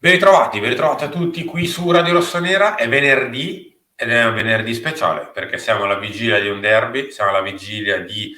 Ben ritrovati a tutti qui su Radio Rossonera. È venerdì ed è un venerdì speciale perché siamo alla vigilia di un derby, siamo alla vigilia di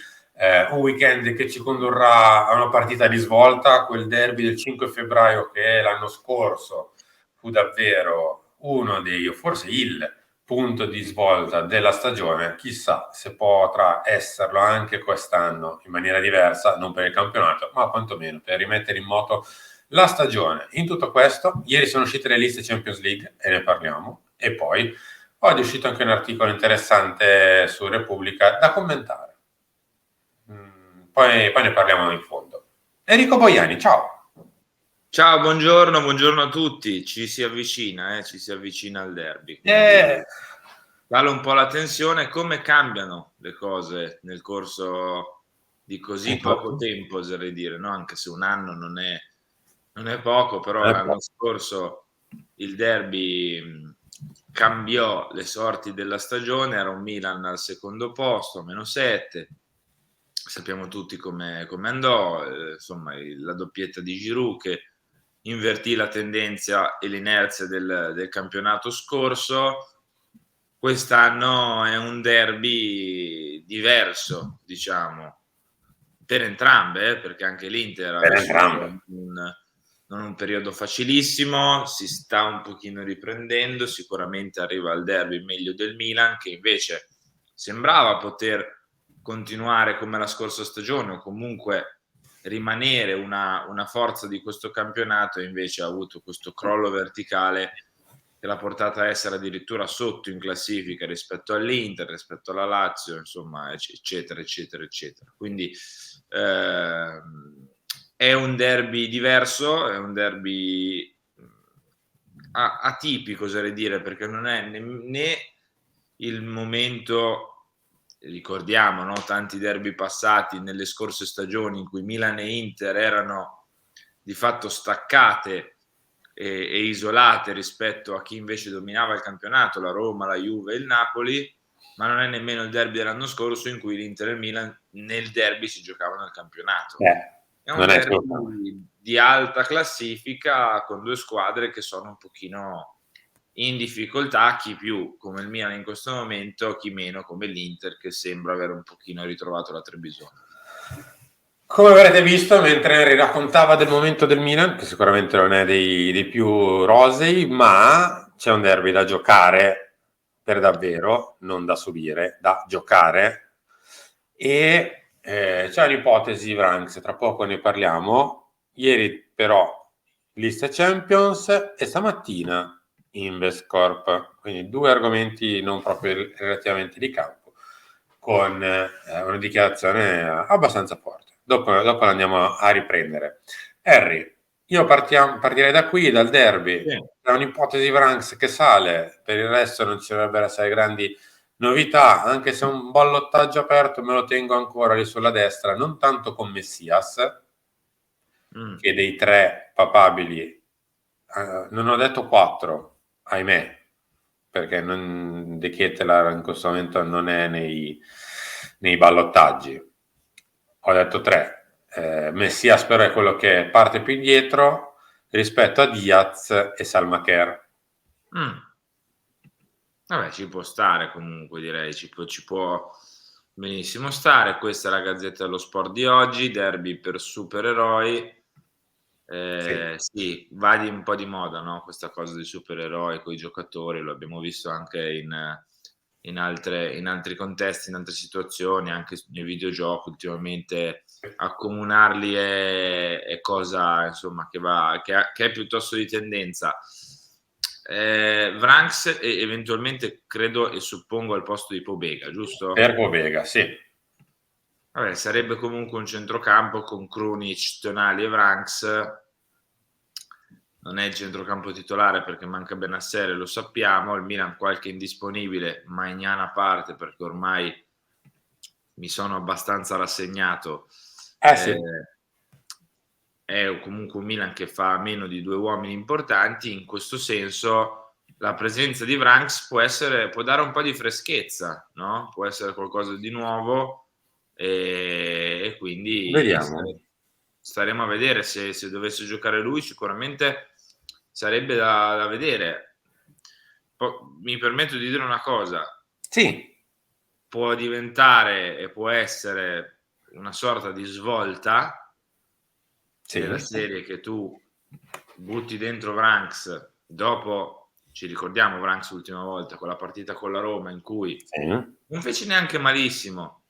un weekend che ci condurrà a una partita di svolta, quel derby del 5 febbraio che l'anno scorso fu davvero uno dei, o forse il punto di svolta della stagione. Chissà se potrà esserlo anche quest'anno in maniera diversa, non per il campionato, ma quantomeno per rimettere in moto la stagione. In tutto questo, ieri sono uscite le liste Champions League e ne parliamo, e poi oggi è uscito anche un articolo interessante su Repubblica da commentare. Poi ne parliamo in fondo. Enrico Boiani, ciao! Ciao, buongiorno a tutti. Ci si avvicina al derby. Cala un po' la tensione. Come cambiano le cose nel corso di così poco tempo, oserei dire, no? Anche se un anno non è poco, però l'anno scorso il derby cambiò le sorti della stagione. Era un Milan al secondo posto, -7. Sappiamo tutti come andò, insomma, la doppietta di Giroud che invertì la tendenza e l'inerzia del campionato scorso. Quest'anno è un derby diverso, diciamo, per entrambe, perché anche l'Inter ha vissuto non un periodo facilissimo, si sta un pochino riprendendo, sicuramente arriva al derby meglio del Milan, che invece sembrava poter continuare come la scorsa stagione o comunque rimanere una forza di questo campionato, e invece ha avuto questo crollo verticale che l'ha portata a essere addirittura sotto in classifica rispetto all'Inter, rispetto alla Lazio, insomma, eccetera, eccetera, eccetera. Quindi è un derby diverso, è un derby atipico, oserei dire, perché non è né il momento, ricordiamo, no? Tanti derby passati nelle scorse stagioni in cui Milan e Inter erano di fatto staccate e isolate rispetto a chi invece dominava il campionato, la Roma, la Juve e il Napoli, ma non è nemmeno il derby dell'anno scorso in cui l'Inter e il Milan nel derby si giocavano il campionato. È un derby di alta classifica con due squadre che sono un pochino in difficoltà, chi più come il Milan in questo momento, chi meno come l'Inter che sembra avere un pochino ritrovato la Trebisonda. Come avrete visto, mentre Henry raccontava del momento del Milan, che sicuramente non è dei più rosei, ma c'è un derby da giocare per davvero, non da subire, da giocare. E c'è un'ipotesi, Vranks, tra poco ne parliamo. Ieri però lista Champions e stamattina Investcorp, quindi due argomenti non proprio relativamente di campo, con una dichiarazione abbastanza forte. Dopo andiamo a riprendere. Harry, io partirei da qui, dal derby. Sì. È un'ipotesi Vranks che sale, per il resto non ci dovrebbero essere grandi novità, anche se un ballottaggio aperto me lo tengo ancora lì sulla destra, non tanto con Messias, che dei tre papabili, non ho detto 4, ahimè, perché De Ketelaere in questo momento non è nei ballottaggi. Ho detto 3. Messias però è quello che parte più indietro rispetto a Diaz e Salmacher. Vabbè, ci può stare comunque, direi, ci può benissimo stare. Questa è la Gazzetta dello Sport di oggi, derby per supereroi. Sì, va un po' di moda, no? Questa cosa dei supereroi con i giocatori, lo abbiamo visto anche in altri contesti, in altre situazioni, anche nei videogiochi ultimamente. Accomunarli è cosa, insomma, che è piuttosto di tendenza. Vranks eventualmente credo e suppongo al posto di Pobega, giusto? Per Pobega, sì. Vabbè, sarebbe comunque un centrocampo con Krunic, Tonali e Vranks. Non è il centrocampo titolare perché manca Bennassere, lo sappiamo. Il Milan qualche indisponibile, Maignan a parte, perché ormai mi sono abbastanza rassegnato. Sì. È comunque un Milan che fa meno di due uomini importanti. In questo senso la presenza di Vranks può dare un po' di freschezza, no? Può essere qualcosa di nuovo e quindi vediamo. Staremo a vedere se dovesse giocare lui. Sicuramente sarebbe da vedere. Mi permetto di dire una cosa. Sì. Può diventare e può essere una sorta di svolta della serie, che tu butti dentro Vranks, dopo, ci ricordiamo Vranks l'ultima volta, con la partita con la Roma in cui non fece neanche malissimo,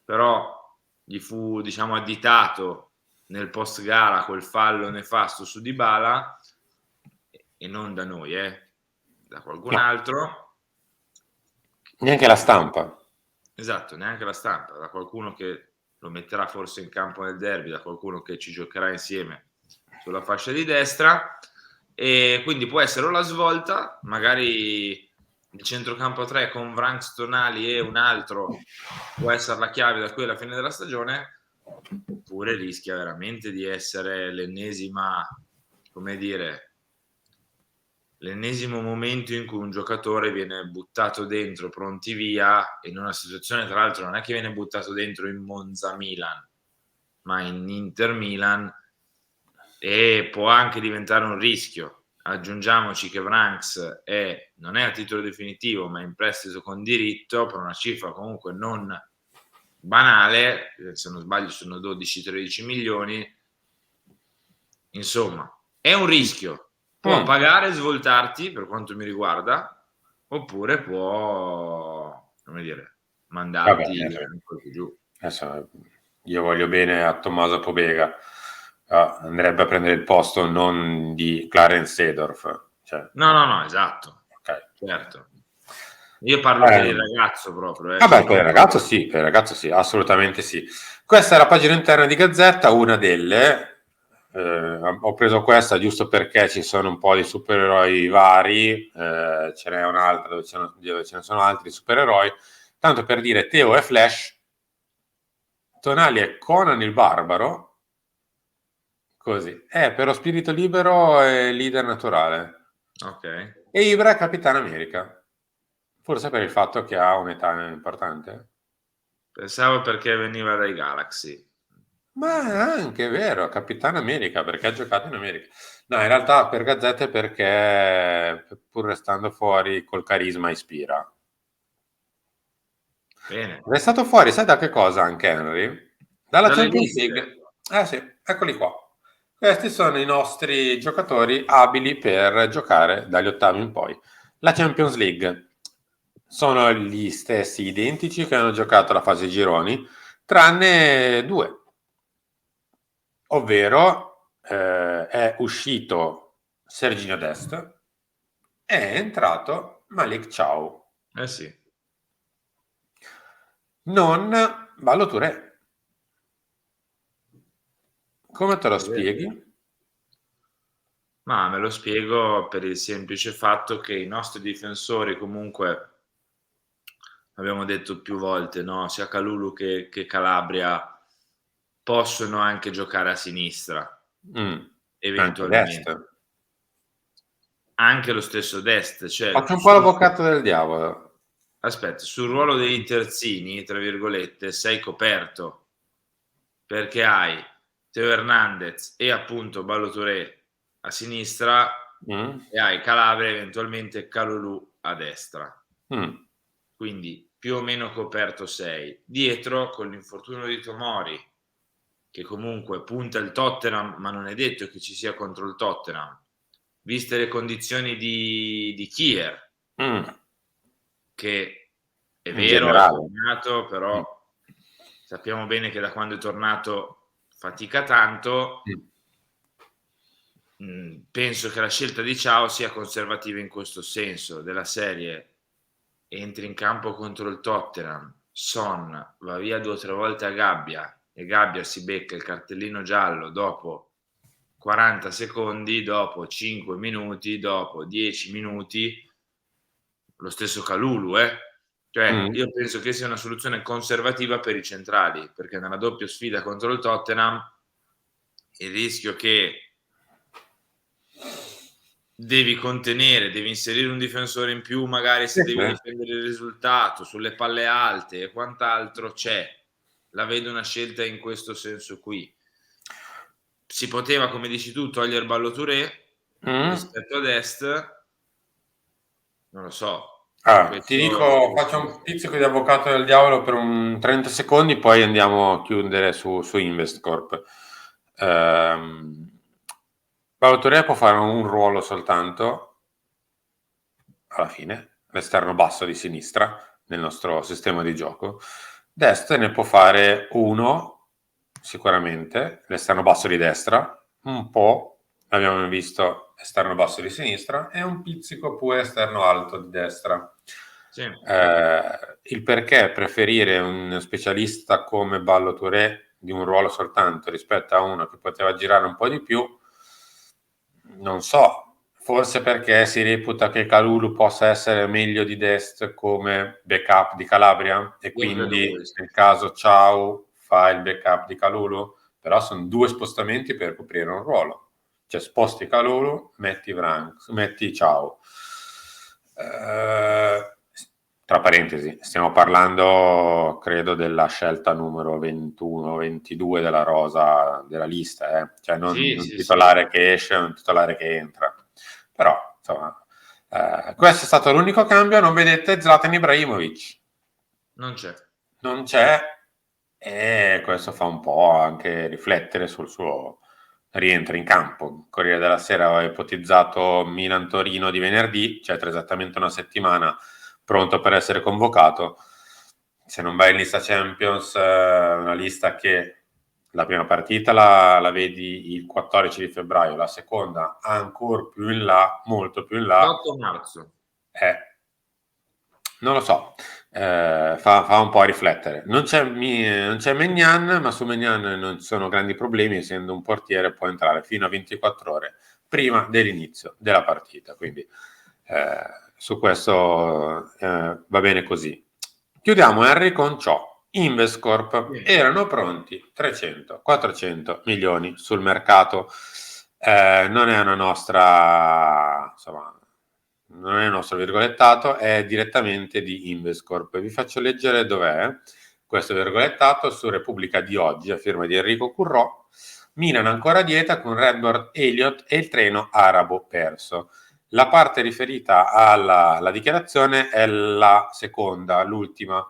però gli fu, diciamo, additato nel post gara quel fallo nefasto su Dybala, e non da noi, da qualcun altro. Neanche la stampa. Esatto, neanche la stampa, da qualcuno che lo metterà forse in campo nel derby, da qualcuno che ci giocherà insieme sulla fascia di destra, e quindi può essere o la svolta, magari il centrocampo 3 con Vranks, Tonali e un altro può essere la chiave da qui alla fine della stagione, oppure rischia veramente di essere l'ennesima, come dire, l'ennesimo momento in cui un giocatore viene buttato dentro pronti via, in una situazione, tra l'altro, non è che viene buttato dentro in Monza Milan, ma in Inter Milan, e può anche diventare un rischio. Aggiungiamoci che Vranks non è a titolo definitivo, ma in prestito con diritto per una cifra comunque non banale, se non sbaglio sono 12-13 milioni, insomma è un rischio. Può pagare e svoltarti, per quanto mi riguarda, oppure può, come dire, mandarti un po' più giù. Adesso, io voglio bene a Tommaso Pobega, andrebbe a prendere il posto non di Clarence Seedorf. Cioè. No, esatto. Okay. Certo. Io parlo per il ragazzo proprio. Vabbè, per il ragazzo sì, assolutamente sì. Questa è la pagina interna di Gazzetta, una delle... ho preso questa giusto perché ci sono un po' di supereroi vari, ce n'è un'altra dove ce ne sono altri supereroi, tanto per dire Teo è Flash, Tonali è Conan il Barbaro, così, però Spirito Libero è leader naturale, ok, e Ibra è Capitano America, forse per il fatto che ha un'età importante. Pensavo perché veniva dai Galaxy. Ma è anche vero, Capitano America, perché ha giocato in America. No, in realtà per Gazzetta è perché, pur restando fuori, col carisma ispira. Bene. È stato fuori, sai da che cosa anche Henry? Dalla Champions League. Sì, eccoli qua. Questi sono i nostri giocatori abili per giocare dagli ottavi in poi. La Champions League sono gli stessi identici che hanno giocato la fase gironi, tranne due. Ovvero è uscito Serginho Dest, è entrato Malik Thiaw. Sì. Non Ballo Touré. Come te lo spieghi? Ma me lo spiego per il semplice fatto che i nostri difensori, comunque, abbiamo detto più volte, no? Sia Kalulu che Calabria possono anche giocare a sinistra, eventualmente. Anche lo stesso Dest. Cioè, faccio un po' l'avvocato del diavolo. Aspetta, sul ruolo dei terzini, tra virgolette, sei coperto, perché hai Teo Hernandez e appunto Ballo Touré a sinistra e hai Calabria, eventualmente Kalulu a destra. Quindi più o meno coperto sei. Dietro, con l'infortunio di Tomori, che comunque punta il Tottenham, ma non è detto che ci sia contro il Tottenham, viste le condizioni di Kier, che è vero, è tornato, però sappiamo bene che da quando è tornato fatica tanto. Penso che la scelta di Thiaw sia conservativa in questo senso, della serie: entri in campo contro il Tottenham, Son va via 2 o 3 volte a Gabbia e Gabbia si becca il cartellino giallo dopo 40 secondi, dopo 5 minuti, dopo 10 minuti, lo stesso Kalulu, cioè io penso che sia una soluzione conservativa per i centrali, perché nella doppia sfida contro il Tottenham il rischio che devi contenere, devi inserire un difensore in più, magari se devi difendere il risultato sulle palle alte e quant'altro, c'è. La vedo una scelta in questo senso qui. Si poteva, come dici tu, togliere Ballo Touré, rispetto ad est, non lo so. Ti dico, faccio un pizzico di avvocato del diavolo per un 30 secondi, poi andiamo a chiudere su Investcorp. Valutore può fare un ruolo soltanto, alla fine, l'esterno basso di sinistra nel nostro sistema di gioco. Destra ne può fare uno, sicuramente, l'esterno basso di destra, un po', abbiamo visto, esterno basso di sinistra, e un pizzico pure esterno alto di destra. Sì. Il perché preferire un specialista come Ballo Touré di un ruolo soltanto rispetto a uno che poteva girare un po' di più, non so. Forse perché si reputa che Kalulu possa essere meglio di Dest come backup di Calabria e quindi nel caso Ciao fa il backup di Kalulu, però sono due spostamenti per coprire un ruolo. Cioè sposti Kalulu, metti Branks, metti Ciao. Tra parentesi, stiamo parlando, credo, della scelta numero 21-22 della rosa della lista, cioè non un titolare che esce, un titolare che entra. Però, insomma, questo è stato l'unico cambio. Non vedete Zlatan Ibrahimovic? Non c'è, e questo fa un po' anche riflettere sul suo rientro in campo. Corriere della Sera aveva ipotizzato Milan-Torino di venerdì, cioè tra esattamente una settimana, pronto per essere convocato. Se non vai in lista Champions, una lista che la prima partita la vedi il 14 di febbraio, la seconda ancora più in là, molto più in là. 8 marzo. Non lo so, fa un po' riflettere. Non c'è Maignan, ma su Maignan non ci sono grandi problemi, essendo un portiere può entrare fino a 24 ore prima dell'inizio della partita, quindi su questo va bene così. Chiudiamo Henry con ciò. Investcorp erano pronti 300-400 milioni sul mercato. Non è una nostra, insomma, non è il nostro virgolettato, è direttamente di Investcorp. Vi faccio leggere dov'è questo virgolettato su Repubblica di oggi, a firma di Enrico Currò. Milan ancora a dieta con Redbird Elliott e il treno arabo perso. La parte riferita alla dichiarazione è la seconda, l'ultima.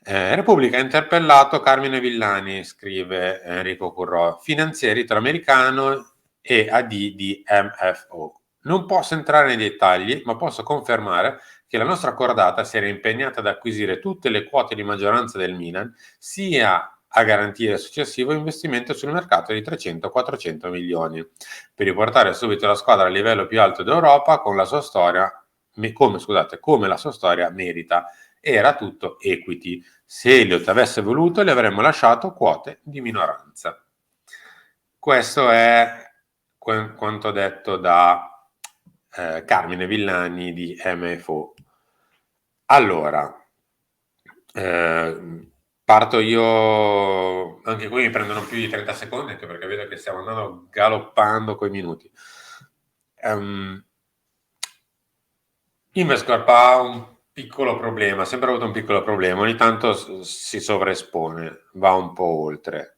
Repubblica ha interpellato Carmine Villani, scrive Enrico Currò, finanziere italoamericano e AD di MFO. Non posso entrare nei dettagli, ma posso confermare che la nostra cordata si era impegnata ad acquisire tutte le quote di maggioranza del Milan, sia a garantire il successivo investimento sul mercato di 300-400 milioni, per riportare subito la squadra a livello più alto d'Europa con la sua storia, come la sua storia merita. Era tutto equity. Se Elliott avesse voluto, le avremmo lasciato quote di minoranza. Questo è quanto detto da Carmine Villani di MFO. Allora, parto io, anche qui mi prendono più di 30 secondi, anche perché vedo che stiamo andando galoppando coi minuti. Investcorp ha un piccolo problema, sempre avuto un piccolo problema, ogni tanto si sovraespone, va un po' oltre.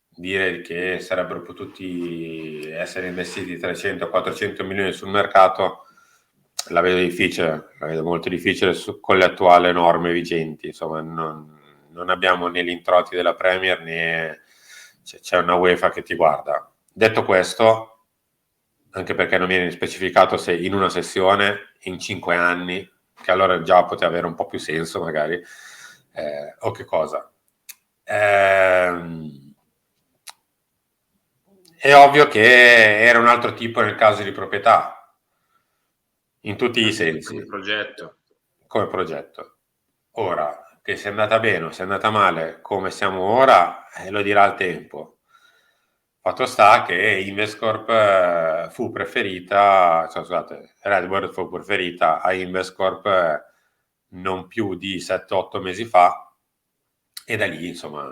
Dire che sarebbero potuti essere investiti 300-400 milioni sul mercato la vedo difficile, la vedo molto difficile con le attuali norme vigenti. Insomma, non abbiamo né gli introiti della Premier né c'è una UEFA che ti guarda. Detto questo, anche perché non viene specificato se in una sessione, in 5 anni, che allora già poteva avere un po' più senso magari, o che cosa. È ovvio che era un altro tipo nel caso di proprietà, in tutti i sensi. Come progetto. Ora, che sia andata bene o sia andata male come siamo ora, lo dirà il tempo. Fatto sta che Investcorp fu preferita, Redbird fu preferita a Investcorp non più di 7-8 mesi fa, e da lì, insomma,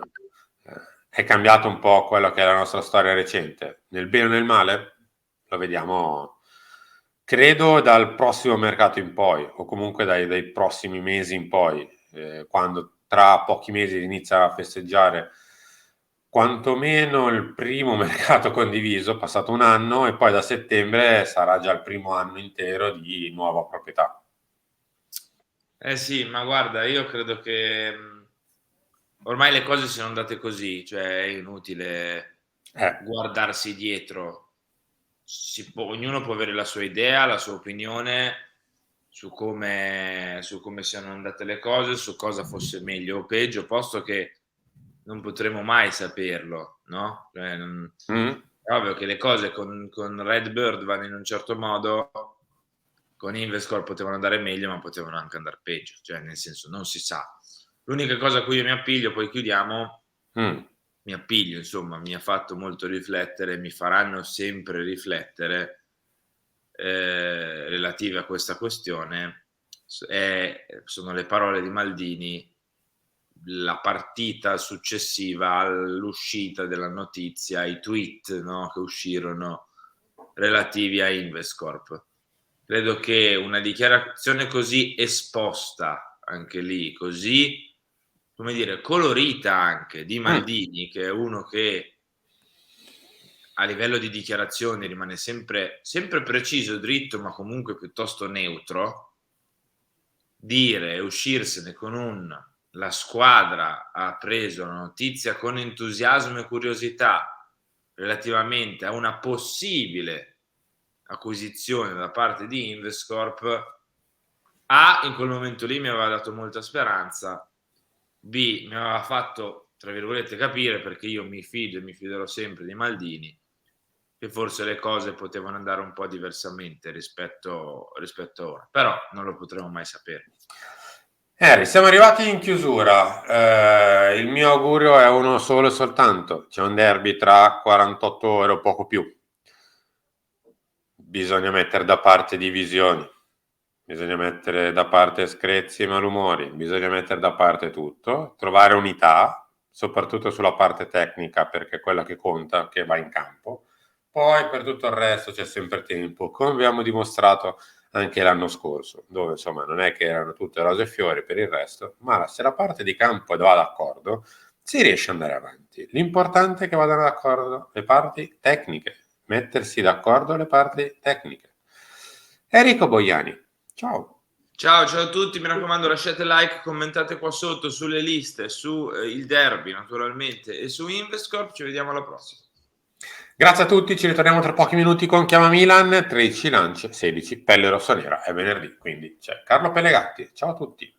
è cambiato un po' quello che è la nostra storia recente. Nel bene o nel male lo vediamo, credo, dal prossimo mercato in poi, o comunque dai prossimi mesi in poi, quando tra pochi mesi inizia a festeggiare quantomeno il primo mercato condiviso, passato un anno, e poi da settembre sarà già il primo anno intero di nuova proprietà. Sì, ma guarda, io credo che ormai le cose siano andate così, cioè è inutile guardarsi dietro. Ognuno può avere la sua idea, la sua opinione su come siano andate le cose, su cosa fosse meglio o peggio, posto che non potremo mai saperlo, no? È ovvio che le cose con Redbird vanno in un certo modo, con Invescore potevano andare meglio, ma potevano anche andare peggio, cioè nel senso non si sa. L'unica cosa a cui io mi appiglio, poi chiudiamo, mi appiglio, insomma, mi ha fatto molto riflettere, mi faranno sempre riflettere relative a questa questione, sono le parole di Maldini la partita successiva all'uscita della notizia, i tweet, no, che uscirono relativi a Investcorp. Credo che una dichiarazione così esposta, anche lì, così, come dire, colorita anche, di Maldini, che è uno che a livello di dichiarazioni rimane sempre preciso, dritto, ma comunque piuttosto neutro, dire e uscirsene con la squadra ha preso la notizia con entusiasmo e curiosità relativamente a una possibile acquisizione da parte di Investcorp. A, in quel momento lì mi aveva dato molta speranza, B, mi aveva fatto, tra virgolette, capire, perché io mi fido e mi fiderò sempre di Maldini, che forse le cose potevano andare un po' diversamente rispetto a ora, però non lo potremo mai sapere. Siamo arrivati in chiusura. Il mio augurio è uno solo e soltanto: c'è un derby tra 48 ore o poco più. Bisogna mettere da parte divisioni, bisogna mettere da parte screzi e malumori, bisogna mettere da parte tutto, trovare unità, soprattutto sulla parte tecnica, perché è quella che conta, che va in campo. Poi per tutto il resto c'è sempre tempo, come abbiamo dimostrato anche l'anno scorso, dove insomma non è che erano tutte rose e fiori per il resto, ma se la parte di campo va d'accordo, si riesce ad andare avanti. L'importante è che vadano d'accordo le parti tecniche, mettersi d'accordo le parti tecniche. Enrico Boiani, ciao. Ciao a tutti, mi raccomando lasciate like, commentate qua sotto sulle liste, su il derby naturalmente e su Investcorp, ci vediamo alla prossima. Grazie a tutti, ci ritorniamo tra pochi minuti con Chiama Milan, 13 lance, 16 pelle rossonera, è venerdì, quindi c'è Carlo Pellegatti. Ciao a tutti.